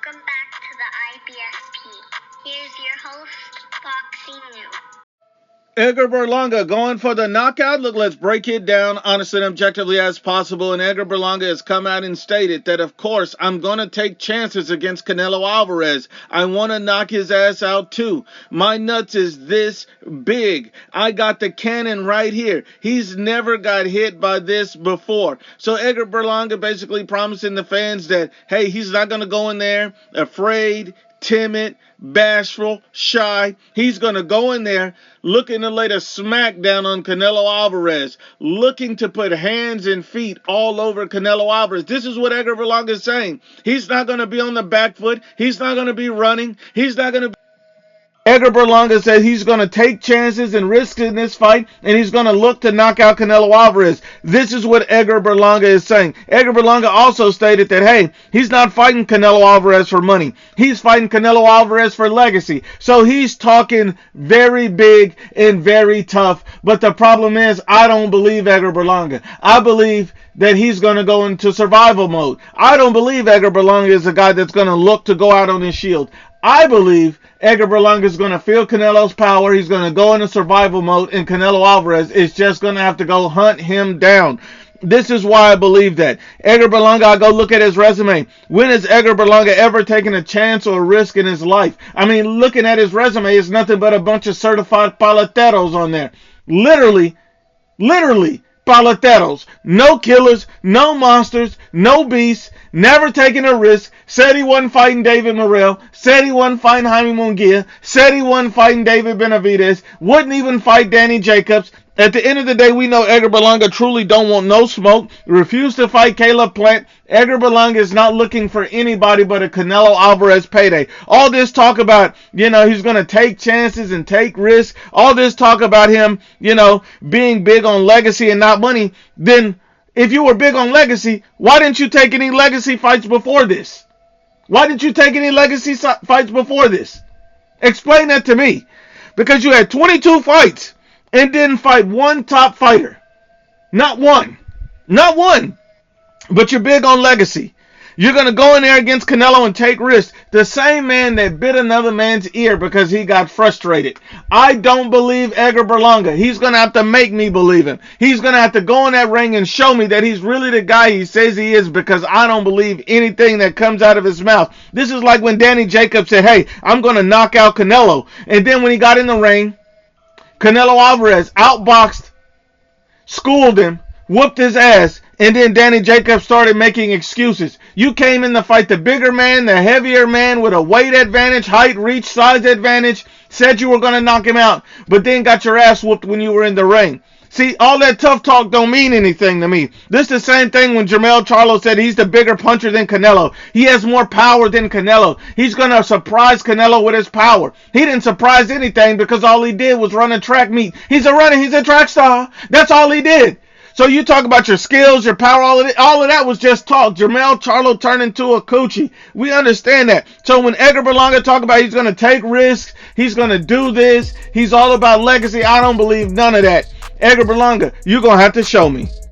Welcome back to the IBSP. Here's your host, Foxy New. Edgar Berlanga going for the knockout. Look, let's break it down honestly and objectively as possible. And Edgar Berlanga has come out and stated that, of course, I'm going to take chances against Canelo Alvarez. I want to knock his ass out too. My nuts is this big. I got the cannon right here. He's never got hit by this before. So Edgar Berlanga basically promising the fans that, hey, he's not going to go in there afraid, timid, bashful, shy. He's going to go in there looking to lay the smack down on Canelo Alvarez, looking to put hands and feet all over Canelo Alvarez. This is what Edgar Berlanga is saying. He's not going to be on the back foot. He's not going to be running. He's not going to be... Edgar Berlanga said he's going to take chances and risk in this fight, and he's going to look to knock out Canelo Alvarez. This is what Edgar Berlanga is saying. Edgar Berlanga also stated that, hey, he's not fighting Canelo Alvarez for money. He's fighting Canelo Alvarez for legacy. So he's talking very big and very tough. But the problem is, I don't believe Edgar Berlanga. I believe that he's going to go into survival mode. I don't believe Edgar Berlanga is a guy that's going to look to go out on his shield. I believe Edgar Berlanga is going to feel Canelo's power. He's going to go into survival mode, and Canelo Alvarez is just going to have to go hunt him down. This is why I believe that. Edgar Berlanga, I go look at his resume. When has Edgar Berlanga ever taken a chance or a risk in his life? I mean, looking at his resume, it's nothing but a bunch of certified paleteros on there. Literally, paleteros. No killers, no monsters, no beasts, never taking a risk. Said he wasn't fighting David Morrell. Said he wasn't fighting Jaime Munguia. Said he wasn't fighting David Benavidez. Wouldn't even fight Danny Jacobs. At the end of the day, we know Edgar Berlanga truly don't want no smoke. Refused to fight Caleb Plant. Edgar Berlanga is not looking for anybody but a Canelo Alvarez payday. All this talk about, he's going to take chances and take risks. All this talk about him, being big on legacy and not money. Then, if you were big on legacy, why didn't you take any legacy fights before this? Why didn't you take any legacy fights before this? Explain that to me. Because you had 22 fights and didn't fight one top fighter. Not one. Not one. But you're big on legacy. You're going to go in there against Canelo and take risks. The same man that bit another man's ear because he got frustrated. I don't believe Edgar Berlanga. He's going to have to make me believe him. He's going to have to go in that ring and show me that he's really the guy he says he is, because I don't believe anything that comes out of his mouth. This is like when Danny Jacobs said, hey, I'm going to knock out Canelo. And then when he got in the ring, Canelo Alvarez outboxed, schooled him, whooped his ass, and then Danny Jacobs started making excuses. You came in to fight the bigger man, the heavier man with a weight advantage, height, reach, size advantage, said you were going to knock him out, but then got your ass whooped when you were in the ring. See, all that tough talk don't mean anything to me. This is the same thing when Jermell Charlo said he's the bigger puncher than Canelo. He has more power than Canelo. He's going to surprise Canelo with his power. He didn't surprise anything because all he did was run a track meet. He's a track star. That's all he did. So you talk about your skills, your power, all of that was just talk. Jermell Charlo turned into a coochie. We understand that. So when Edgar Berlanga talk about he's going to take risks, he's going to do this, he's all about legacy, I don't believe none of that. Edgar Berlanga, you're going to have to show me.